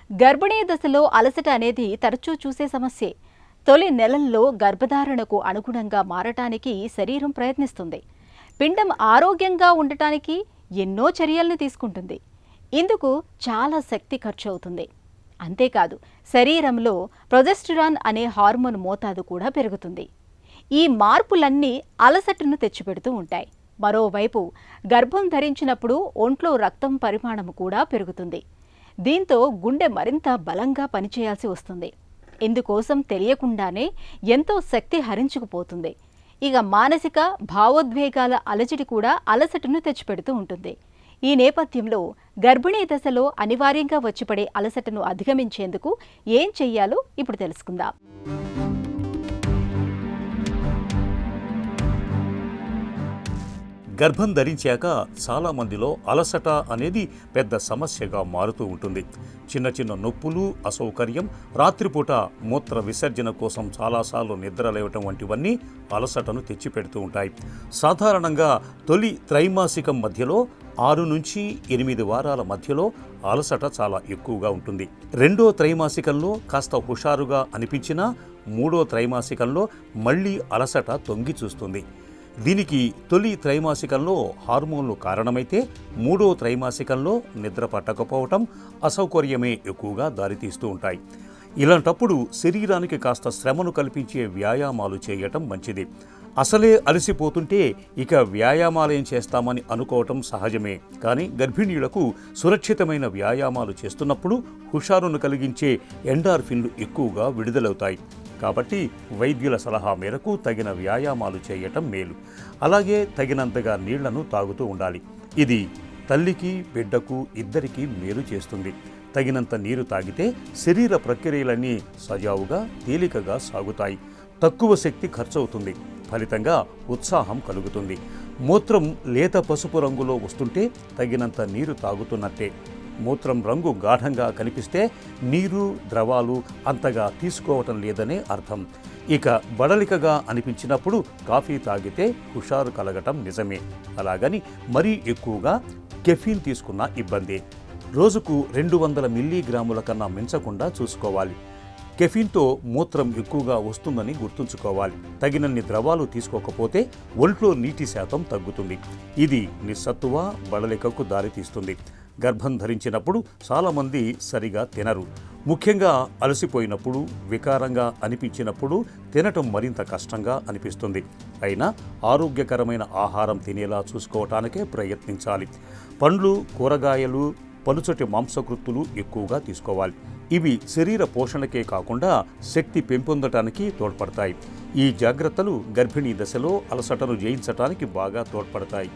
గర్భిణీ దశలో అలసట అనేది తరచూ చూసే సమస్యే. తొలి నెలల్లో గర్భధారణకు అనుగుణంగా మారటానికి శరీరం ప్రయత్నిస్తుంది. పిండం ఆరోగ్యంగా ఉండటానికి ఎన్నో చర్యల్ని తీసుకుంటుంది. ఇందుకు చాలా శక్తి ఖర్చు అవుతుంది. అంతేకాదు, శరీరంలో ప్రొజెస్టెరాన్ అనే హార్మోన్ మోతాదు కూడా పెరుగుతుంది. ఈ మార్పులన్నీ అలసటను తెచ్చిపెడుతూ ఉంటాయి. మరోవైపు గర్భం ధరించినప్పుడు ఒంట్లో రక్తం పరిమాణం కూడా పెరుగుతుంది. దీంతో గుండె మరింత బలంగా పనిచేయాల్సి వస్తుంది. ఇందుకోసం తెలియకుండానే ఎంతో శక్తి హరించుకుపోతుంది. ఇక మానసిక భావోద్వేగాల అలజడి కూడా అలసటను తెచ్చిపెడుతూ ఉంటుంది. ఈ నేపథ్యంలో గర్భిణీ దశలో అనివార్యంగా వచ్చిపడే అలసటను అధిగమించేందుకు ఏం చెయ్యాలో ఇప్పుడు తెలుసుకుందాం. గర్భం ధరించాక చాలామందిలో అలసట అనేది పెద్ద సమస్యగా మారుతూ ఉంటుంది. చిన్న చిన్న నొప్పులు, అసౌకర్యం, రాత్రిపూట మూత్ర విసర్జన కోసం చాలాసార్లు నిద్ర లేవటం వంటివన్నీ అలసటను తెచ్చిపెడుతూ ఉంటాయి. సాధారణంగా తొలి త్రైమాసికం మధ్యలో 6 నుంచి 8 వారాల మధ్యలో అలసట చాలా ఎక్కువగా ఉంటుంది. రెండో త్రైమాసికంలో కాస్త హుషారుగా అనిపించినా మూడో త్రైమాసికంలో మళ్ళీ అలసట తొంగి చూస్తుంది. దీనికి తొలి త్రైమాసికంలో హార్మోన్లు కారణమైతే మూడో త్రైమాసికంలో నిద్ర పట్టకపోవటం, అసౌకర్యమే ఎక్కువగా దారితీస్తూ ఉంటాయి. ఇలాంటప్పుడు శరీరానికి కాస్త శ్రమను కల్పించే వ్యాయామాలు చేయటం మంచిది. అసలే అలసిపోతుంటే ఇక వ్యాయామాలేం చేస్తామని అనుకోవటం సహజమే. కానీ గర్భిణీలకు సురక్షితమైన వ్యాయామాలు చేస్తున్నప్పుడు హుషారును కలిగించే ఎండార్ఫిన్లు ఎక్కువగా విడుదలవుతాయి. కాబట్టి వైద్యుల సలహా మేరకు తగిన వ్యాయామాలు చేయటం మేలు. అలాగే తగినంతగా నీళ్లను తాగుతూ ఉండాలి. ఇది తల్లికి బిడ్డకు ఇద్దరికీ మేలు చేస్తుంది. తగినంత నీరు తాగితే శరీర ప్రక్రియలన్నీ సజావుగా తేలికగా సాగుతాయి. తక్కువ శక్తి ఖర్చవుతుంది. ఫలితంగా ఉత్సాహం కలుగుతుంది. మూత్రం లేత పసుపు రంగులో వస్తుంటే తగినంత నీరు తాగుతున్నట్టే. మూత్రం రంగు గాఢంగా కనిపిస్తే నీరు, ద్రవాలు అంతగా తీసుకోవటం లేదనే అర్థం. ఇక బడలికగా అనిపించినప్పుడు కాఫీ తాగితే హుషారు కలగటం నిజమే. అలాగని మరీ ఎక్కువగా కెఫీన్ తీసుకున్న ఇబ్బందే. రోజుకు 200 మిల్లీగ్రాముల కన్నా మించకుండా చూసుకోవాలి. కెఫీన్తో మూత్రం ఎక్కువగా వస్తుందని గుర్తుంచుకోవాలి. తగినన్ని ద్రవాలు తీసుకోకపోతే ఒంట్లో నీటి శాతం తగ్గుతుంది. ఇది నిస్సత్తువ, బడలికకు దారితీస్తుంది. గర్భం ధరించినప్పుడు చాలామంది సరిగా తినరు. ముఖ్యంగా అలసిపోయినప్పుడు, వికారంగా అనిపించినప్పుడు తినటం మరింత కష్టంగా అనిపిస్తుంది. అయినా ఆరోగ్యకరమైన ఆహారం తినేలా చూసుకోవటానికే ప్రయత్నించాలి. పండ్లు, కూరగాయలు, పలుచటి మాంసకృత్తులు ఎక్కువగా తీసుకోవాలి. ఇవి శరీర పోషణకే కాకుండా శక్తి పెంపొందటానికి తోడ్పడతాయి. ఈ జాగ్రత్తలు గర్భిణీ దశలో అలసటను జయించటానికి బాగా తోడ్పడతాయి.